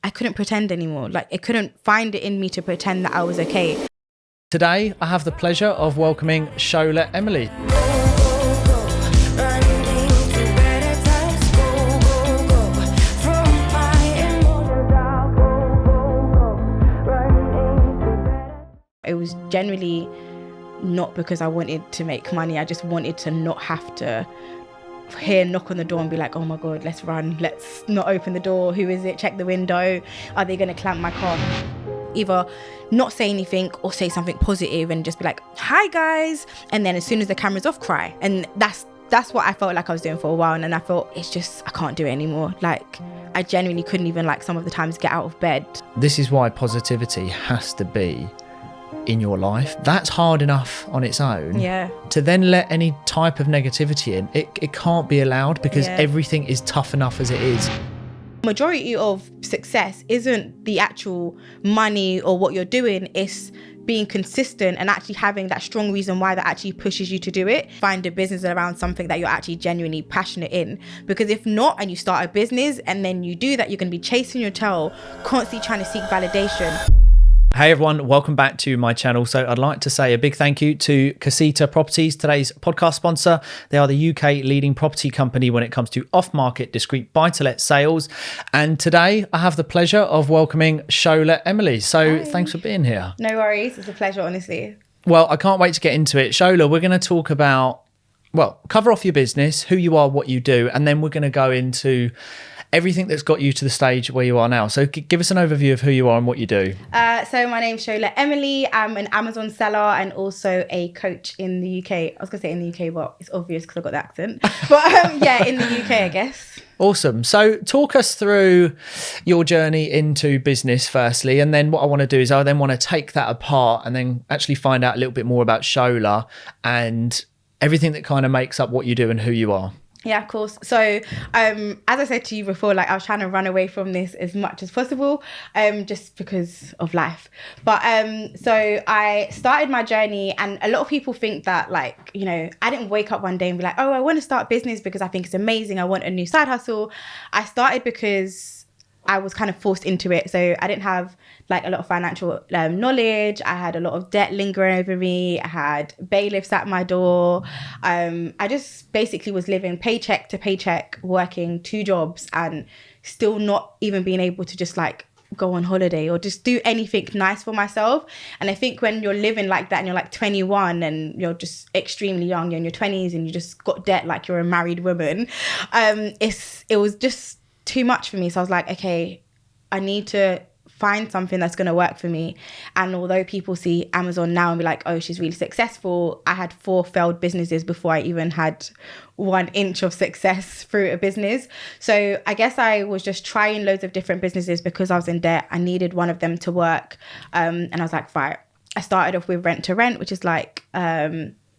I couldn't pretend anymore. Like, I couldn't find it in me to pretend that I was okay. Today, I have the pleasure of welcoming Shola Emily. It was generally not because I wanted to make money. I just wanted to not have to hear a knock on the door and be like, oh my God, let's run. Let's not open the door. Who is it? Check the window. Are they going to clamp my car? Either not say anything or say something positive and just be like, hi guys. And then as soon as the camera's off, cry. And that's what I felt like I was doing for a while. And then I thought, it's just, I can't do it anymore. Like, I genuinely couldn't even, like, some of the times get out of bed. This is why positivity has to be in your life. That's hard enough on its own. Yeah. To then let any type of negativity in, it can't be allowed, because everything is tough enough as it is. Majority of success isn't the actual money or what you're doing, it's being consistent and actually having that strong reason why that actually pushes you to do it. Find a business around something that you're actually genuinely passionate in, because if not, and you start a business and then you do that, you're going to be chasing your tail, constantly trying to seek validation. Hey everyone, welcome back to my channel. So I'd like to say a big thank you to Curating Properties, today's podcast sponsor. They are the UK leading property company when it comes to off-market discreet buy-to-let sales. And today I have the pleasure of welcoming Shola Emily. So Thanks for being here. No worries, it's a pleasure, honestly. Well, I can't wait to get into it. Shola, we're going to talk about, cover off your business, who you are, what you do, and then we're going to go into everything that's got you to the stage where you are now. So give us an overview of who you are and what you do. So my name's Shola Emily. I'm an Amazon seller and also a coach in the UK. I was going to say in the UK, but it's obvious because I've got the accent. But in the UK, I guess. Awesome. So talk us through your journey into business firstly, and then what I want to do is I then want to take that apart and then actually find out a little bit more about Shola and everything that kind of makes up what you do and who you are. Yeah, of course. So, as I said to you before, like, I was trying to run away from this as much as possible, just because of life. But so I started my journey, and a lot of people think that, like, you know, I didn't wake up one day and be like, oh, I want to start business because I think it's amazing. I want a new side hustle. I started because I was kind of forced into it. So I didn't have like a lot of financial knowledge. I had a lot of debt lingering over me. I had bailiffs at my door. I just basically was living paycheck to paycheck, working 2 jobs and still not even being able to just like go on holiday or just do anything nice for myself. And I think when you're living like that and you're like 21 and you're just extremely young, you're in your 20s and you just got debt like you're a married woman, it was just too much for me. So I was like, okay, I need to find something that's going to work for me. And although people see Amazon now and be like, oh, she's really successful, I had 4 failed businesses before I even had 1 inch of success through a business. So I guess I was just trying loads of different businesses because I was in debt. I needed one of them to work. And I was like, right. I started off with rent to rent, which is like,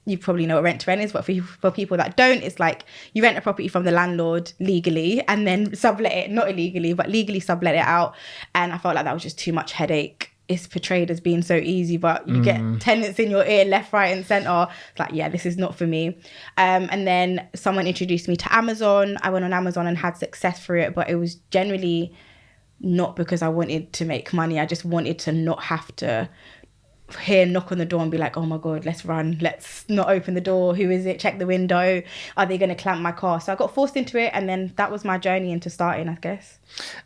you probably know what rent to rent is, but for people that don't, it's like you rent a property from the landlord legally and then sublet it, not illegally, but legally sublet it out. And I felt like that was just too much headache. It's portrayed as being so easy, but you get tenants in your ear left, right and center. It's like, yeah, this is not for me. And then someone introduced me to Amazon. I went on Amazon and had success through it, but it was generally not because I wanted to make money. I just wanted to not have to hear a knock on the door and be like, oh my God, let's run. Let's not open the door. Who is it? Check the window. Are they going to clamp my car? So I got forced into it. And then that was my journey into starting, I guess.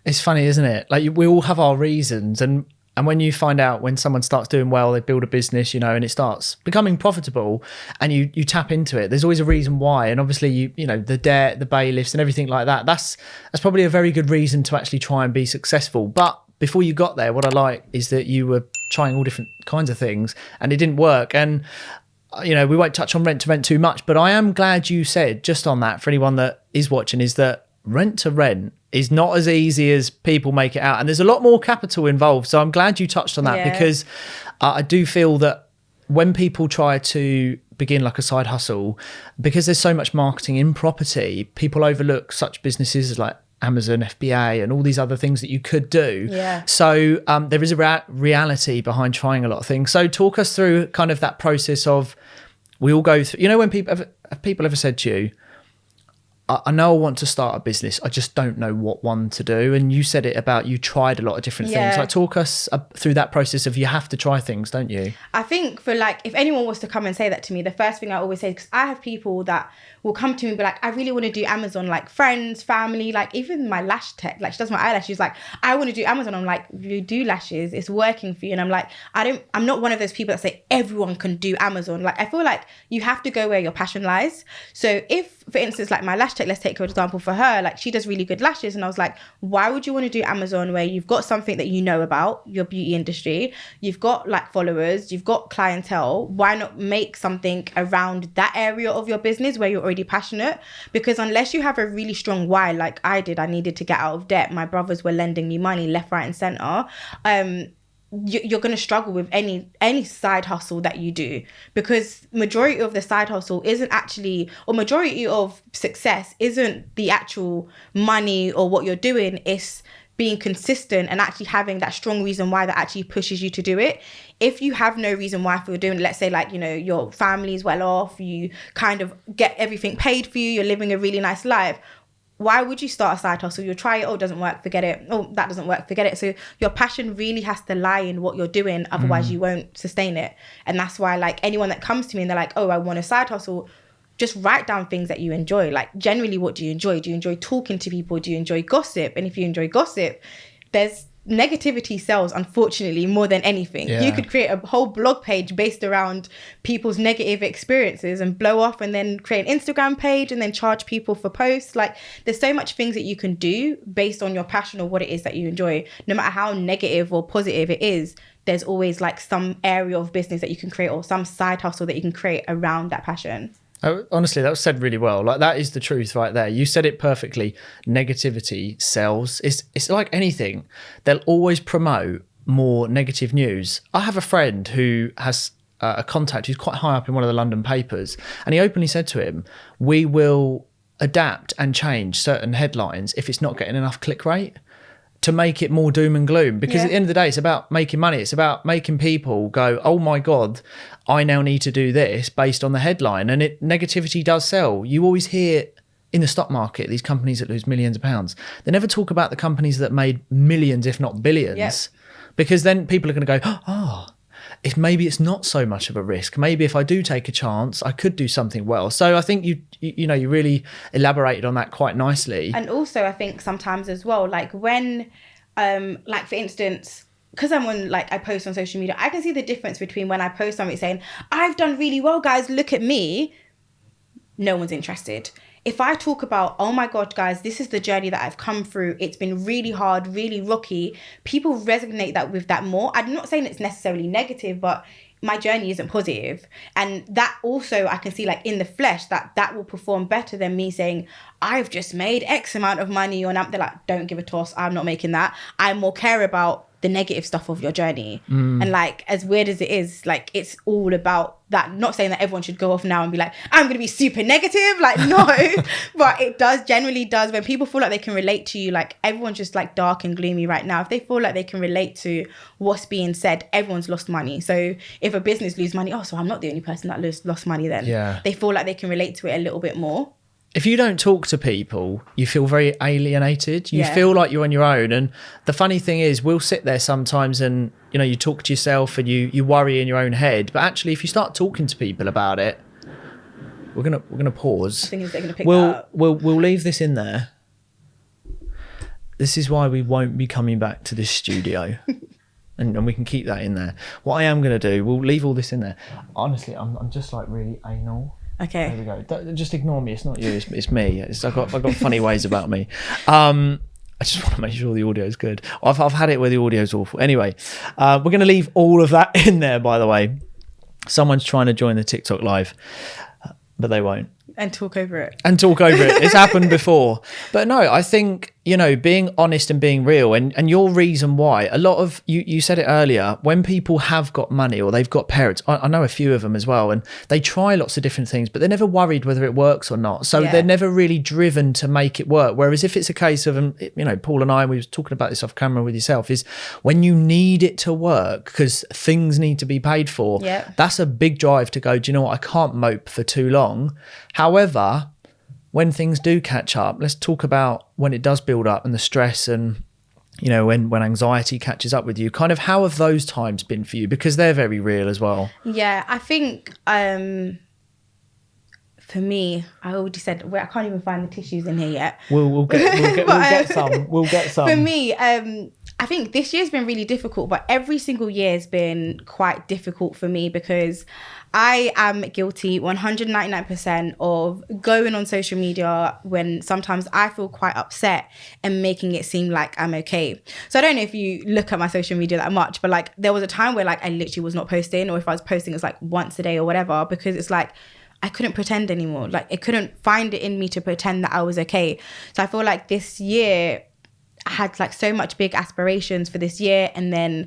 It's funny, isn't it? Like we all have our reasons. And when you find out when someone starts doing well, they build a business, you know, and it starts becoming profitable and you tap into it, there's always a reason why. And obviously, you know, the debt, the bailiffs and everything like that, that's probably a very good reason to actually try and be successful. But before you got there, what I like is that you were trying all different kinds of things and it didn't work. And, you know, we won't touch on rent to rent too much, but I am glad you said just on that for anyone that is watching is that rent to rent is not as easy as people make it out. And there's a lot more capital involved. So I'm glad you touched on that because I do feel that when people try to begin like a side hustle, because there's so much marketing in property, people overlook such businesses as like Amazon, FBA and all these other things that you could do. Yeah. So there is a reality behind trying a lot of things. So talk us through kind of that process of, we all go through, you know, when people ever said to you, I know I want to start a business. I just don't know what one to do. And you said it about you tried a lot of different things. Like, talk us through that process of you have to try things, don't you? I think for like, if anyone was to come and say that to me, the first thing I always say, because I have people that will come to me and be like, I really want to do Amazon, like friends, family, like even my lash tech, like she does my eyelashes, like I want to do Amazon. I'm like, you do lashes, it's working for you. And I'm like, I'm not one of those people that say everyone can do Amazon. Like I feel like you have to go where your passion lies. So if, for instance, like my lash tech, let's take for example for her, like she does really good lashes, and I was like, why would you want to do Amazon where you've got something that you know about your beauty industry, you've got like followers, you've got clientele, why not make something around that area of your business where you're already passionate? Because unless you have a really strong why, like I did, I needed to get out of debt, my brothers were lending me money left, right and center, you're going to struggle with any side hustle that you do, because majority of the side hustle isn't actually, or majority of success isn't the actual money or what you're doing. It's being consistent and actually having that strong reason why that actually pushes you to do it. If you have no reason why for doing, let's say like, you know, your family's well off, you kind of get everything paid for you, you're living a really nice life, why would you start a side hustle? You'll try it, oh, it doesn't work, forget it. Oh, that doesn't work, forget it. So your passion really has to lie in what you're doing, otherwise you won't sustain it. And that's why like anyone that comes to me and they're like, oh, I want a side hustle, just write down things that you enjoy. Like generally, what do you enjoy? Do you enjoy talking to people? Do you enjoy gossip? And if you enjoy gossip, there's negativity sells, unfortunately, more than anything. You could create a whole blog page based around people's negative experiences and blow off, and then create an Instagram page and then charge people for posts. Like there's so much things that you can do based on your passion or what it is that you enjoy. No matter how negative or positive it is, there's always like some area of business that you can create or some side hustle that you can create around that passion. Oh, honestly, that was said really well. Like that is the truth right there. You said it perfectly. Negativity sells. It's like anything. They'll always promote more negative news. I have a friend who has a contact who's quite high up in one of the London papers, and he openly said to him, we will adapt and change certain headlines if it's not getting enough click rate, to make it more doom and gloom, because at the end of the day, it's about making money. It's about making people go, oh my God, I now need to do this based on the headline. And negativity does sell. You always hear in the stock market, these companies that lose millions of pounds, they never talk about the companies that made millions, if not billions, because then people are going to go, oh, maybe it's not so much of a risk. Maybe if I do take a chance, I could do something well. So I think you really elaborated on that quite nicely. And also I think sometimes as well, like when, like for instance, because I'm on, like I post on social media, I can see the difference between when I post something saying, I've done really well, guys, look at me. No one's interested. If I talk about, oh my God, guys, this is the journey that I've come through, it's been really hard, really rocky, people resonate with that more. I'm not saying it's necessarily negative, but my journey isn't positive. And that also I can see like in the flesh that will perform better than me saying, I've just made X amount of money on, they're like, don't give a toss, I'm not making that. I more care about the negative stuff of your journey. And like, as weird as it is, like it's all about that. Not saying that everyone should go off now and be like, I'm gonna be super negative, like no. But it generally does, when people feel like they can relate to you, like everyone's just like dark and gloomy right now. If they feel like they can relate to what's being said, everyone's lost money. So if a business lose money, oh, so I'm not the only person that lost money then. They feel like they can relate to it a little bit more. If you don't talk to people, you feel very alienated. You feel like you're on your own. And the funny thing is, we'll sit there sometimes and, you talk to yourself and you worry in your own head. But actually, if you start talking to people about it, we're gonna pause. The thing is, they're gonna pick that up. We'll leave this in there. This is why we won't be coming back to this studio. and we can keep that in there. What I am going to do, we'll leave all this in there. Honestly, I'm just like really anal. Okay. There we go. Just ignore me. It's not you. It's me. I've got funny ways about me. I just want to make sure the audio is good. I've had it where the audio is awful. Anyway, we're going to leave all of that in there, by the way. Someone's trying to join the TikTok live, but they won't. And talk over it. It's happened before. But no, I think, being honest and being real and your reason why, a lot of, you said it earlier, when people have got money or they've got parents, I know a few of them as well, and they try lots of different things, but they're never worried whether it works or not. So they're never really driven to make it work. Whereas if it's a case of, Paul and I, we were talking about this off camera with yourself, is when you need it to work because things need to be paid for, that's a big drive to go, do you know what, I can't mope for too long. However, when things do catch up, let's talk about when it does build up and the stress and, you know, when anxiety catches up with you, kind of how have those times been for you? Because they're very real as well. Yeah, I think for me, I already said, I can't even find the tissues in here yet. We'll get some. We'll get some. For me, I think this year's been really difficult, but every single year has been quite difficult for me because I am guilty 199% of going on social media when sometimes I feel quite upset and making it seem like I'm okay. So I don't know if you look at my social media that much, but like there was a time where like I literally was not posting, or if I was posting, it's like once a day or whatever, because it's like I couldn't pretend anymore. Like I couldn't find it in me to pretend that I was okay. So I feel like this year I had like so much big aspirations for this year, and then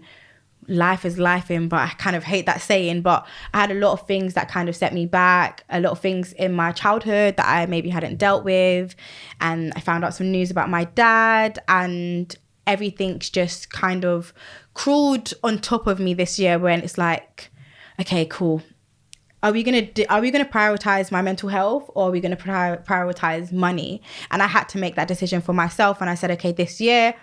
life is lifing, but I kind of hate that saying, but I had a lot of things that kind of set me back, a lot of things in my childhood that I maybe hadn't dealt with, and I found out some news about my dad, and everything's just kind of crawled on top of me this year when it's like, okay, cool. Are we gonna prioritize my mental health, or are we gonna prioritize money? And I had to make that decision for myself, and I said, okay, this year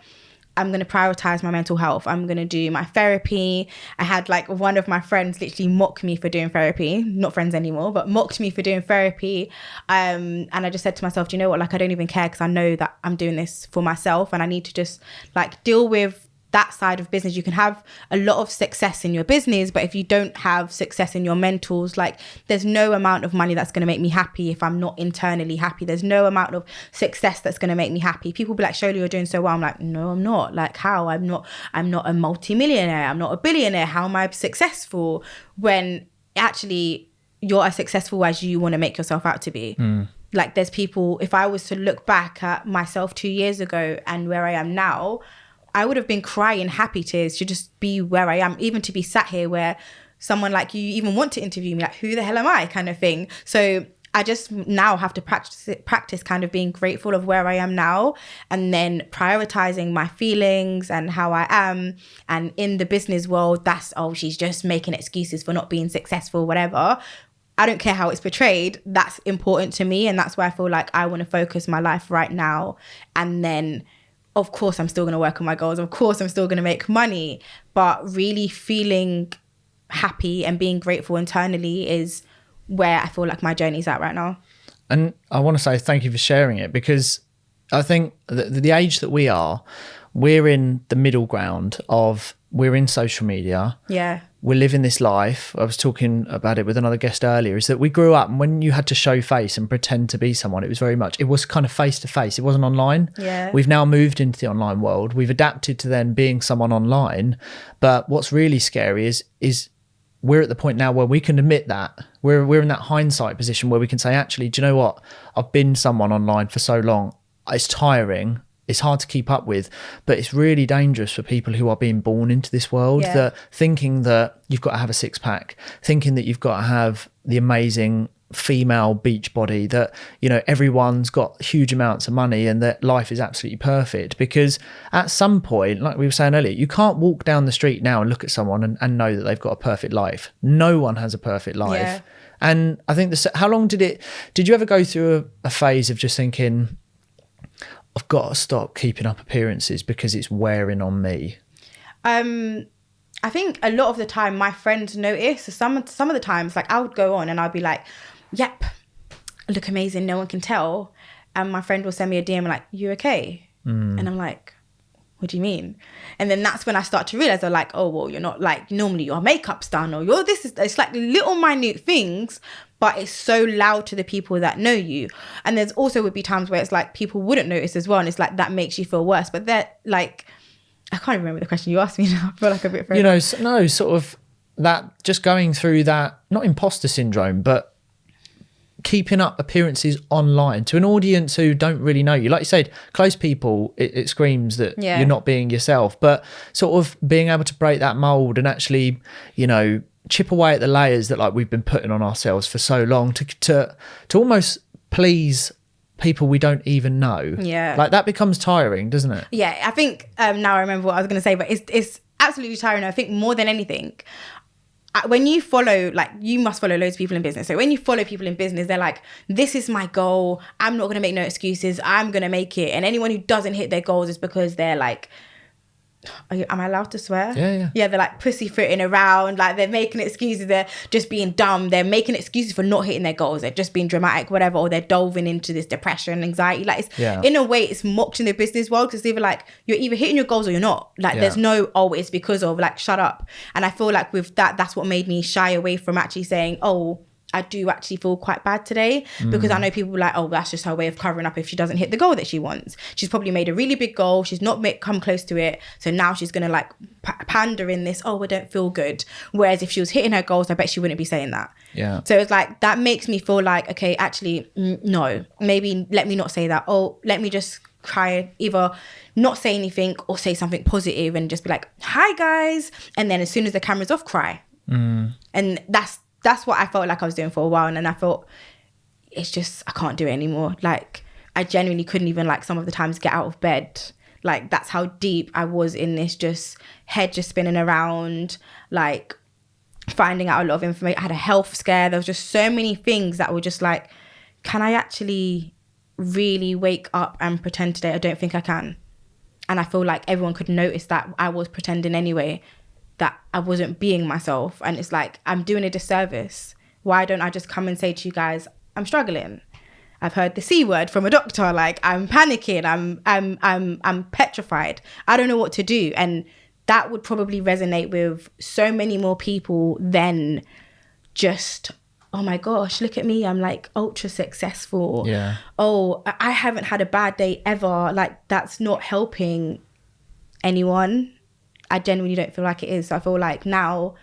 I'm going to prioritize my mental health. I'm going to do my therapy. I had like one of my friends literally mock me for doing therapy, not friends anymore, but mocked me for doing therapy. And I just said to myself, do you know what? Like, I don't even care, because I know that I'm doing this for myself, and I need to just like deal with that side of business. You can have a lot of success in your business, but if you don't have success in your mentals, like there's no amount of money that's going to make me happy if I'm not internally happy. There's no amount of success that's going to make me happy. People be like, Shola, you're doing so well. I'm like, no, I'm not. Like, how? I'm not a multimillionaire. I'm not a billionaire. How am I successful? When actually you're as successful as you want to make yourself out to be. Like there's people, if I was to look back at myself 2 years ago and where I am now, I would have been crying happy tears to just be where I am, even to be sat here where someone like you even want to interview me, like, who the hell am I, kind of thing. So I just now have to practice kind of being grateful of where I am now, and then prioritizing my feelings and how I am. And in the business world, that's, oh, she's just making excuses for not being successful, whatever. I don't care how it's portrayed. That's important to me. And that's where I feel like I want to focus my life right now. And then of course, I'm still going to work on my goals. Of course, I'm still going to make money. But really feeling happy and being grateful internally is where I feel like my journey's at right now. And I want to say thank you for sharing it, because I think the age that we are, we're in the middle ground of, we're in social media. Yeah. We're living this life. I was talking about it with another guest earlier, is that we grew up, and when you had to show face and pretend to be someone, it was kind of face to face. It wasn't online. Yeah. We've now moved into the online world. We've adapted to then being someone online. But what's really scary is we're at the point now where we can admit that. We're in that hindsight position where we can say, actually, do you know what? I've been someone online for so long. It's tiring. It's hard to keep up with, but it's really dangerous for people who are being born into this world, that thinking that you've got to have a six pack, thinking that you've got to have the amazing female beach body, that, you know, everyone's got huge amounts of money and that life is absolutely perfect. Because at some point, like we were saying earlier, you can't walk down the street now and look at someone and know that they've got a perfect life. No one has a perfect life. Yeah. And I think how long did you ever go through a phase of just thinking, I've got to stop keeping up appearances because it's wearing on me? I think a lot of the time my friends notice. So some of the times, like I would go on and I'd be like, yep, I look amazing, no one can tell. And my friend will send me a DM like, you okay? And I'm like, what do you mean? And then that's when I start to realize, they're like, oh, well, you're not, like, normally your makeup's done, or it's like little minute things, but it's so loud to the people that know you. And there's also would be times where it's like people wouldn't notice as well, and it's like that makes you feel worse. But they're like, I can't even remember the question you asked me now. I feel like a bit You know, no, sort of that, just going through that, not imposter syndrome, but keeping up appearances online to an audience who don't really know you. Like you said, close people, it screams that you're not being yourself, but sort of being able to break that mold and actually, you know, chip away at the layers that like we've been putting on ourselves for so long to almost please people we don't even know. Yeah. Like that becomes tiring, doesn't it? Yeah, I think now I remember what I was going to say, but it's absolutely tiring. I think more than anything, when you follow, like, you must follow loads of people in business. So when you follow people in business, they're like, this is my goal. I'm not going to make no excuses. I'm going to make it. And anyone who doesn't hit their goals is because they're like, am I allowed to swear? Yeah, they're like pussyfooting around, like they're making excuses, they're just being dumb, they're making excuses for not hitting their goals, they're just being dramatic, whatever, or they're delving into this depression, anxiety. Like, it's, in a way, it's mocked in the business world, because they're like, you're either hitting your goals or you're not. Like, there's no, oh, it's because of, like, shut up. And I feel like with that, that's what made me shy away from actually saying, oh, I do actually feel quite bad today, because I know people were like, oh, that's just her way of covering up if she doesn't hit the goal that she wants. She's probably made a really big goal. She's not come close to it. So now she's going to like pander in this, oh, I don't feel good. Whereas if she was hitting her goals, I bet she wouldn't be saying that. Yeah. So it's like, that makes me feel like, okay, actually, no, maybe let me not say that. Oh, let me just try either not say anything or say something positive and just be like, hi guys. And then as soon as the camera's off, cry. And that's what I felt like I was doing for a while. And then I thought, it's just, I can't do it anymore. Like, I genuinely couldn't even, like, some of the times get out of bed. Like, that's how deep I was in this, just head just spinning around, like, finding out a lot of information. I had a health scare. There was just so many things that were just like, can I actually really wake up and pretend today? I don't think I can. And I feel like everyone could notice that I was pretending anyway, that I wasn't being myself. And it's like, I'm doing a disservice. Why don't I just come and say to you guys, I'm struggling. I've heard the C word from a doctor. Like, I'm panicking. I'm petrified. I don't know what to do. And that would probably resonate with so many more people than just, oh my gosh, look at me, I'm like ultra successful. Yeah. Oh, I haven't had a bad day ever. Like, that's not helping anyone. I genuinely don't feel like it is. So I feel like now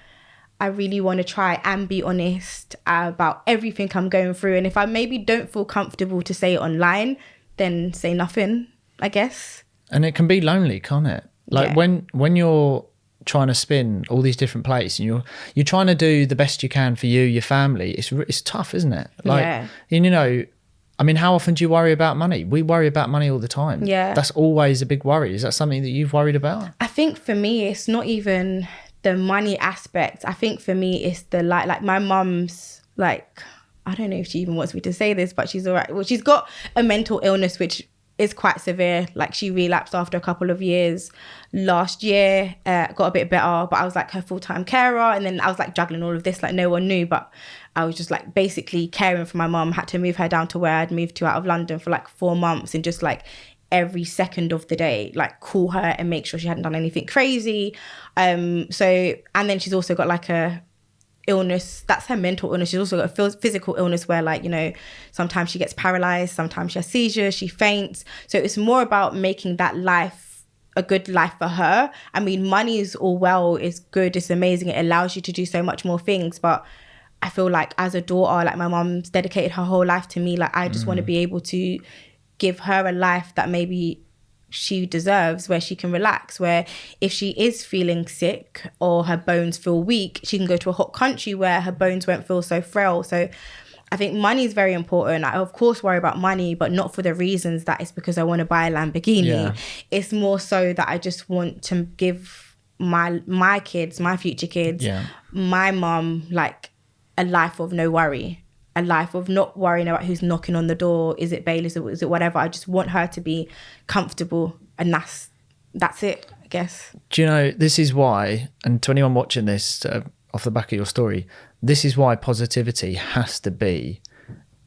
I really want to try and be honest about everything I'm going through. And if I maybe don't feel comfortable to say it online, then say nothing, I guess. And it can be lonely, can't it? Like, when you're trying to spin all these different plates and you're trying to do the best you can for you, your family, it's tough, isn't it? Like, and you know, I mean, how often do you worry about money? We worry about money all the time. Yeah. That's always a big worry. Is that something that you've worried about? I think for me, it's not even the money aspect. I think for me, it's the like my mum's, like, I don't know if she even wants me to say this, but she's all right. Well, she's got a mental illness, which is quite severe. Like, she relapsed after a couple of years last year, got a bit better, but I was like her full-time carer. And then I was like juggling all of this, like no one knew, but I was just like basically caring for my mum. Had to move her down to where I'd moved to out of London for like 4 months, and just like every second of the day, like call her and make sure she hadn't done anything crazy. So, and then she's also got like a illness, that's her mental illness. She's also got a physical illness where, like, you know, sometimes she gets paralyzed, sometimes she has seizures, she faints. So it's more about making that life a good life for her. I mean, money is all well, it's good, it's amazing, it allows you to do so much more things, but I feel like as a daughter, like, my mum's dedicated her whole life to me. Like, I just want to be able to give her a life that maybe she deserves, where she can relax, where if she is feeling sick or her bones feel weak, she can go to a hot country where her bones won't feel so frail. So I think money is very important. I of course worry about money, but not for the reasons that it's because I want to buy a Lamborghini. Yeah. It's more so that I just want to give my kids, my future kids, my mum, like, a life of no worry, a life of not worrying about who's knocking on the door. Is it Bailey's or is it whatever? I just want her to be comfortable, and that's it, I guess. Do you know, this is why, and to anyone watching this off the back of your story, this is why positivity has to be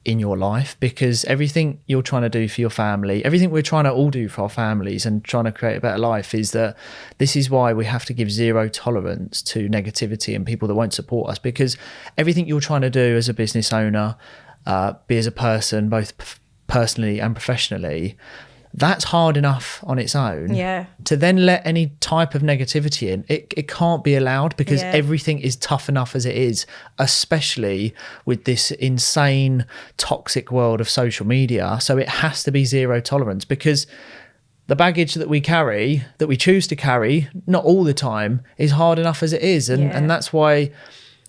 in your life, because everything you're trying to do for your family, everything we're trying to all do for our families and trying to create a better life, is that this is why we have to give zero tolerance to negativity and people that won't support us, because everything you're trying to do as a business owner, be as a person, both personally and professionally, that's hard enough on its own. Yeah. To then let any type of negativity in, it can't be allowed, because everything is tough enough as it is, especially with this insane toxic world of social media. So it has to be zero tolerance, because the baggage that we carry, that we choose to carry, not all the time, is hard enough as it is. And that's why,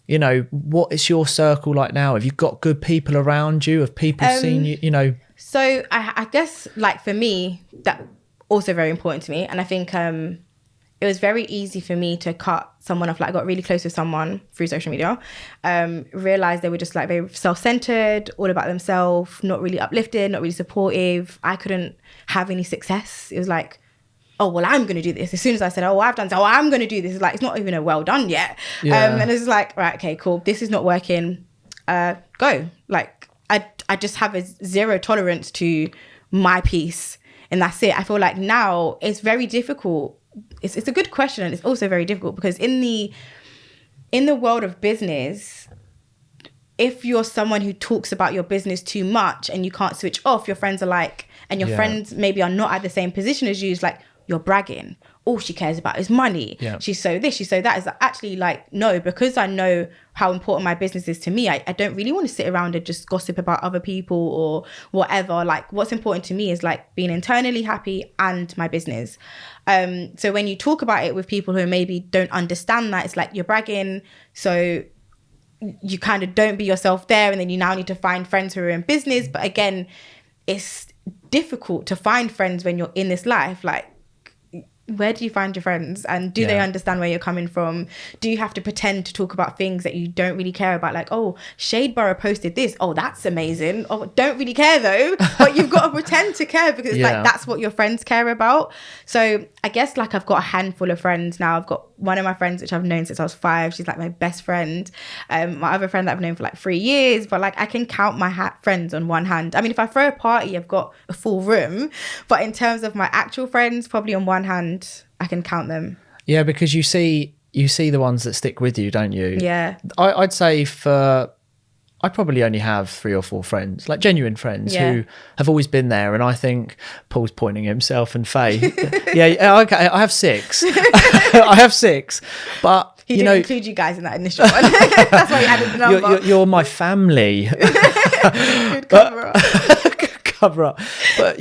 you know, what is your circle like now? Have you got good people around you? Have people seen you, you know? So I guess, like, for me, that also very important to me. And I think it it was very easy for me to cut someone off. Like I got really close with someone through social media, realized they were just like very self-centered, all about themselves, not really uplifted, not really supportive. I couldn't have any success. It was like, oh, well, I'm going to do this. As soon as I said, oh, I've done so, I'm going to do this. It's like, it's not even a well done yet. And it's like, right, okay, cool. This is not working. Go. Like, I just have a zero tolerance to my peace. And that's it. I feel like now it's very difficult. It's a good question. And it's also very difficult because in the world of business, if you're someone who talks about your business too much and you can't switch off, your friends are like, and your friends maybe are not at the same position as you, it's like, you're bragging. All she cares about is money. Yeah. She's so this, she's so that. Is actually like, no, because I know how important my business is to me, I don't really want to sit around and just gossip about other people or whatever. Like what's important to me is like being internally happy and my business. So when you talk about it with people who maybe don't understand that, it's like you're bragging. So you kind of don't be yourself there. And then you now need to find friends who are in business. But again, it's difficult to find friends when you're in this life. Like, where do you find your friends, and do they understand where you're coming from? Do you have to pretend to talk about things that you don't really care about? Like, oh, Shadeborough posted this, oh, that's amazing. Oh, don't really care though, but you've got to pretend to care because it's like that's what your friends care about. So I guess like I've got a handful of friends now. I've got one of my friends which I've known since I was 5. She's like my best friend. My other friend that I've known for like 3 years, but like I can count my friends on one hand. I mean, if I throw a party, I've got a full room, but in terms of my actual friends, probably on one hand I can count them. Yeah, because you see the ones that stick with you, don't you? Yeah. I'd say I probably only have 3 or 4 friends, like genuine friends who have always been there. And I think Paul's pointing at himself and Faye. Okay, I have 6. I have 6, but he didn't include you guys in that initial one. That's why he added the number. You're my family. Good cover up. Cover up. But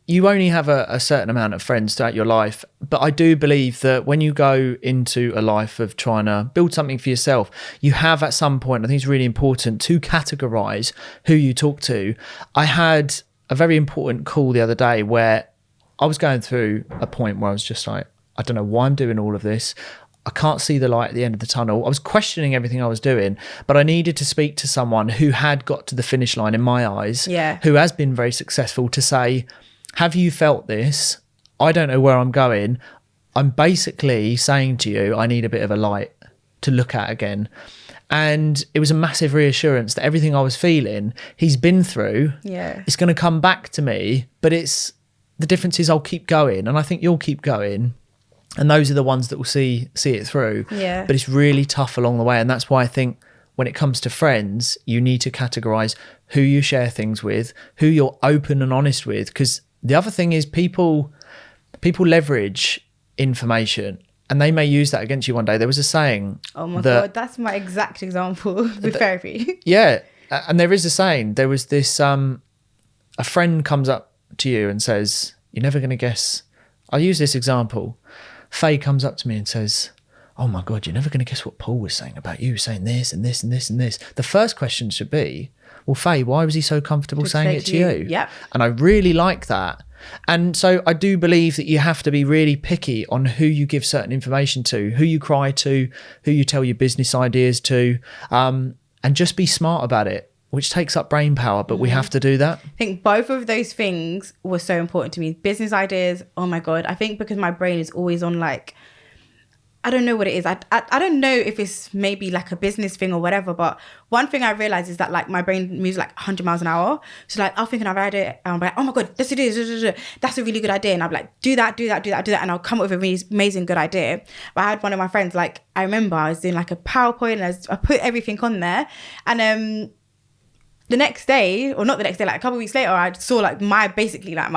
you only have a certain amount of friends throughout your life. But I do believe that when you go into a life of trying to build something for yourself, you have at some point, I think it's really important to categorize who you talk to. I had a very important call the other day where I was going through a point where I was just like, I don't know why I'm doing all of this. I can't see the light at the end of the tunnel. I was questioning everything I was doing, but I needed to speak to someone who had got to the finish line in my eyes, who has been very successful, to say, have you felt this? I don't know where I'm going. I'm basically saying to you, I need a bit of a light to look at again. And it was a massive reassurance that everything I was feeling, he's been through. Yeah. It's going to come back to me, but the difference is I'll keep going, and I think you'll keep going. And those are the ones that will see it through. Yeah. But it's really tough along the way. And that's why I think when it comes to friends, you need to categorize who you share things with, who you're open and honest with. Because the other thing is people leverage information and they may use that against you one day. There was a saying. Oh my God, that's my exact example with therapy. Yeah. And there is a saying. There was this, a friend comes up to you and says, you're never going to guess. I'll use this example. Faye comes up to me and says, oh my God, you're never going to guess what Paul was saying about you, saying this and this and this and this. The first question should be, well, Faye, why was he so comfortable saying it to you? Yep. And I really like that. And so I do believe that you have to be really picky on who you give certain information to, who you cry to, who you tell your business ideas to, and just be smart about it, which takes up brain power, but we have to do that. I think both of those things were so important to me. Business ideas, oh my God. I think because my brain is always on like, I don't know what it is. I don't know if it's maybe like a business thing or whatever, but one thing I realized is that like my brain moves like 100 miles an hour. So like I'll think I've had it and I'm like, oh my God, this it is. That's a really good idea. And I'm like, do that. And I'll come up with a really amazing good idea. But I had one of my friends, like I remember I was doing like a PowerPoint and I put everything on there. And the next day, or not the next day, like a couple of weeks later, I saw like my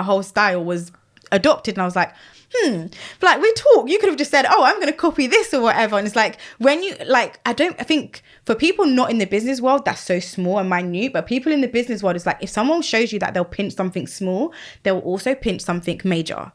whole style was adopted. And I was like, but like we talk, you could have just said, oh, I'm going to copy this or whatever. And it's like, when you like, I think for people not in the business world, that's so small and minute, but people in the business world, it's like, if someone shows you that they'll pinch something small, they'll also pinch something major.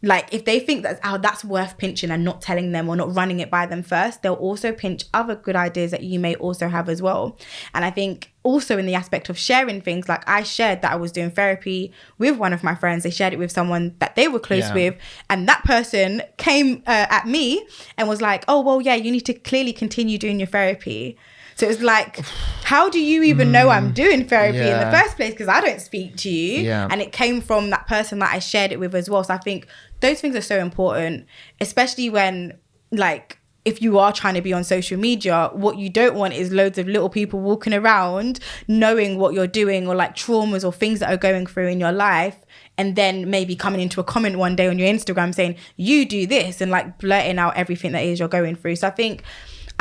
Like if they think that's worth pinching and not telling them or not running it by them first, they'll also pinch other good ideas that you may also have as well. And I think also in the aspect of sharing things, like I shared that I was doing therapy with one of my friends. They shared it with someone that they were close with, and that person came at me and was like, oh, well, yeah, you need to clearly continue doing your therapy. So it's like, how do you even know I'm doing therapy in the first place? Because I don't speak to you. Yeah. And it came from that person that I shared it with as well. So I think those things are so important, especially when, like, if you are trying to be on social media, what you don't want is loads of little people walking around knowing what you're doing, or like traumas or things that are going through in your life, and then maybe coming into a comment one day on your Instagram saying, you do this, and like blurting out everything that is you're going through. So I think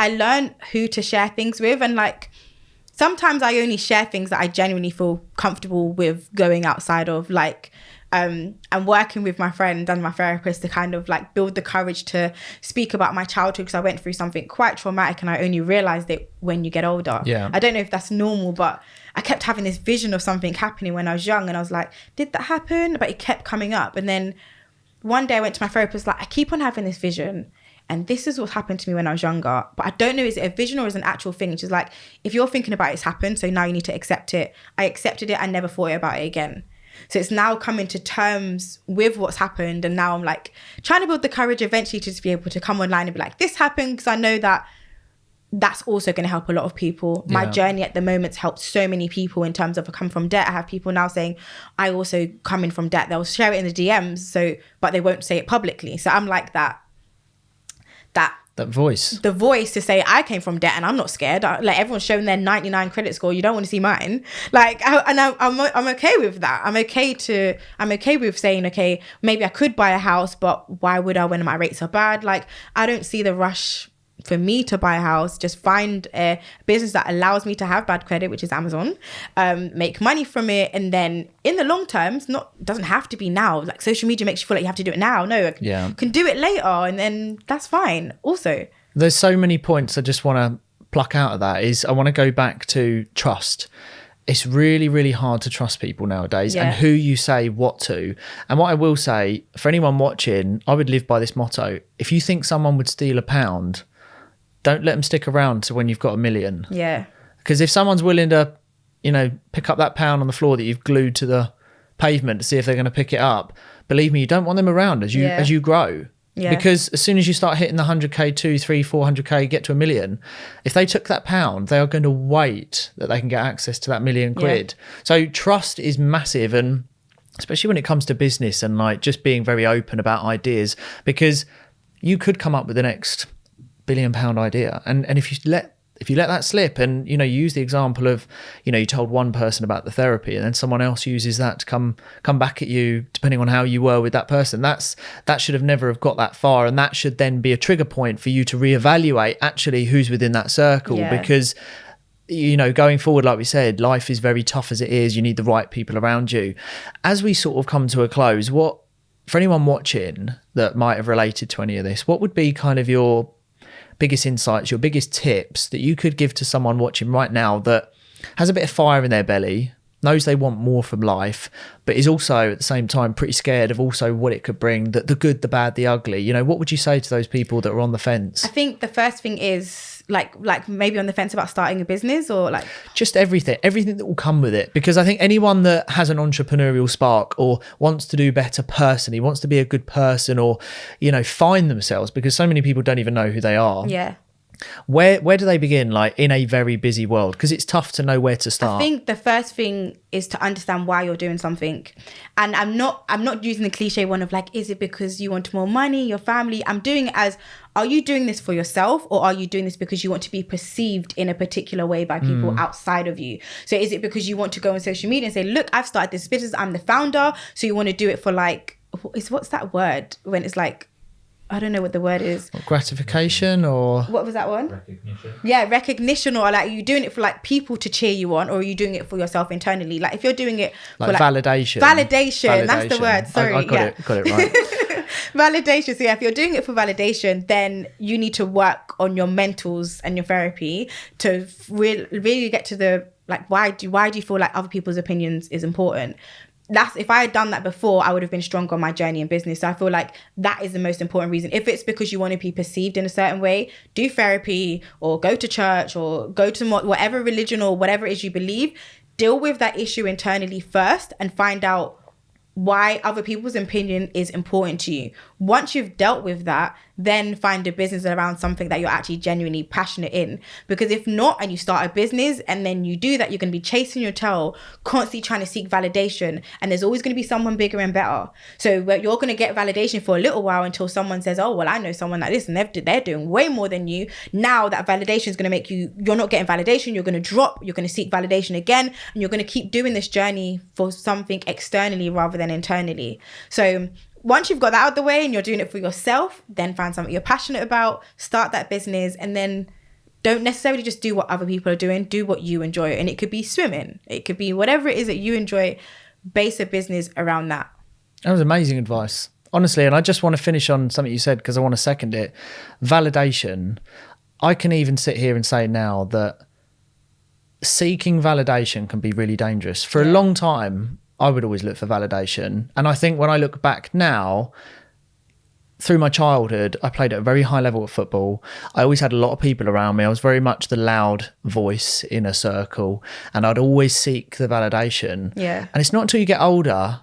I learned who to share things with, and like sometimes I only share things that I genuinely feel comfortable with going outside of, like I'm working with my friend and my therapist to kind of like build the courage to speak about my childhood, because I went through something quite traumatic and I only realized it when you get older. I don't know if that's normal, but I kept having this vision of something happening when I was young, and I was like, did that happen? But it kept coming up. And then one day I went to my therapist, like, I keep on having this vision, and this is what happened to me when I was younger, but I don't know, is it a vision or is it an actual thing? She's like, if you're thinking about it, it's happened, so now you need to accept it. I accepted it. I never thought about it again. So it's now coming to terms with what's happened. And now I'm like trying to build the courage eventually to just be able to come online and be like, this happened, because I know that that's also going to help a lot of people. My journey at the moment's helped so many people in terms of I come from debt. I have people now saying, I also come in from debt. They'll share it in the DMs, but they won't say it publicly. So I'm like that voice. The voice to say, I came from debt and I'm not scared. Like, everyone's showing their 99 credit score. You don't want to see mine. Like, I'm okay with that. I'm okay with saying, okay, maybe I could buy a house, but why would I when my rates are bad? Like, I don't see the rush for me to buy a house. Just find a business that allows me to have bad credit, which is Amazon, make money from it, and then in the long term, doesn't have to be now. Like, social media makes you feel like you have to do it now. No, can do it later, and then that's fine. Also, there's so many points I just want to pluck out of that. I want to go back to trust. It's really, really hard to trust people nowadays, and who you say what to. And what I will say, for anyone watching, I would live by this motto: if you think someone would steal £1, don't let them stick around to when you've got 1 million. Yeah. Because if someone's willing to, pick up that £1 on the floor that you've glued to the pavement to see if they're going to pick it up, believe me, you don't want them around as you grow. Yeah. Because as soon as you start hitting the 100k, 200, 300, 400k, get to 1 million, if they took that £1, they are going to wait that they can get access to that £1 million. So trust is massive, and especially when it comes to business and like just being very open about ideas, because you could come up with the next £1 billion idea, and if you let that slip, and you use the example of you told one person about the therapy, and then someone else uses that to come back at you, depending on how you were with that person, that should have never have got that far, and that should then be a trigger point for you to reevaluate actually who's within that circle. Because going forward, like we said, life is very tough as it is. You need the right people around you. As we sort of come to a close, for anyone watching that might have related to any of this, what would be kind of your biggest insights, your biggest tips that you could give to someone watching right now that has a bit of fire in their belly, knows they want more from life, but is also at the same time pretty scared of also what it could bring, the good, the bad, the ugly? What would you say to those people that are on the fence? I think the first thing is like maybe on the fence about starting a business, or like just everything that will come with it. Because I think anyone that has an entrepreneurial spark or wants to do better personally, wants to be a good person, or find themselves, because so many people don't even know who they are. Where do they begin, like in a very busy world? Because it's tough to know where to start. I think the first thing is to understand why you're doing something. And I'm not using the cliche one of like, is it because you want more money, your family? I'm doing it as, are you doing this for yourself, or are you doing this because you want to be perceived in a particular way by people outside of you? So is it because you want to go on social media and say, look, I've started this business, I'm the founder, so you want to do it for like, what's that word when it's like, I don't know what the word is. Gratification, or what was that one? Recognition. Yeah, recognition, or like, are you doing it for like people to cheer you on, or are you doing it for yourself internally? Like if you're doing it for like validation. Validation, that's the word. Sorry, I got it right. Validation. So yeah, if you're doing it for validation, then you need to work on your mentals and your therapy to really get to the like, why do you feel like other people's opinions is important? that's, if I had done that before, I would have been stronger on my journey in business. So I feel like that is the most important reason. If it's because you want to be perceived in a certain way, do therapy or go to church or go to whatever religion or whatever it is you believe. Deal with that issue internally first and find out why other people's opinion is important to you. Once you've dealt with that, then find a business around something that you're actually genuinely passionate in. Because if not, and you start a business and then you do that, you're going to be chasing your tail, constantly trying to seek validation. And there's always going to be someone bigger and better. So you're going to get validation for a little while until someone says, oh, well, I know someone like this and they're doing way more than you. Now that validation is going to make you're not getting validation. You're going to drop, you're going to seek validation again. And you're going to keep doing this journey for something externally rather than internally. So once you've got that out of the way and you're doing it for yourself, then find something you're passionate about, start that business, and then don't necessarily just do what other people are doing, do what you enjoy. And it could be swimming, it could be whatever it is that you enjoy, base a business around that. That was amazing advice, honestly. And I just want to finish on something you said because I want to second it. Validation. I can even sit here and say now that seeking validation can be really dangerous. For a long time, I would always look for validation. And I think when I look back now, through my childhood, I played at a very high level of football. I always had a lot of people around me. I was very much the loud voice in a circle, and I'd always seek the validation. Yeah. And it's not until you get older,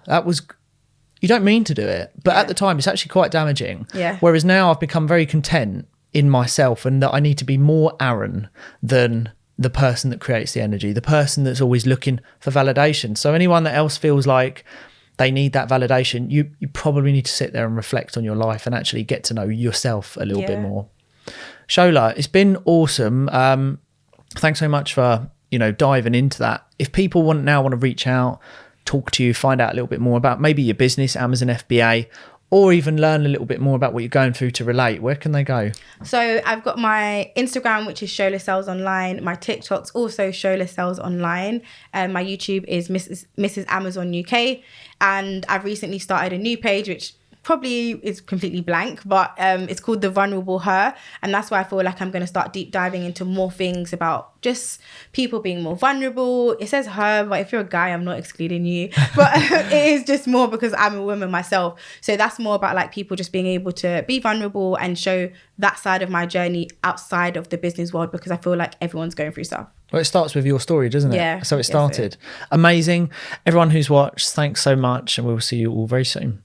you don't mean to do it, but at the time it's actually quite damaging. Yeah. Whereas now I've become very content in myself, and that I need to be more Aaron than the person that creates the energy, the person that's always looking for validation. So anyone that else feels like they need that validation, you probably need to sit there and reflect on your life and actually get to know yourself a little bit more. Shola, it's been awesome. Thanks so much for, diving into that. If people want to reach out, talk to you, find out a little bit more about maybe your business, Amazon FBA, or even learn a little bit more about what you're going through to relate, where can they go? So I've got my Instagram, which is Shola Sells Online. My TikTok's also Shola Sells Online. My YouTube is Mrs. Amazon UK. And I've recently started a new page, which probably is completely blank, but it's called The Vulnerable Her. And that's why I feel like I'm going to start deep diving into more things about just people being more vulnerable. It says her, but if you're a guy, I'm not excluding you. But it is just more because I'm a woman myself. So that's more about like people just being able to be vulnerable and show that side of my journey outside of the business world, because I feel like everyone's going through stuff. Well, it starts with your story, doesn't it? Yeah. So it started. Amazing. Everyone who's watched, thanks so much. And we'll see you all very soon.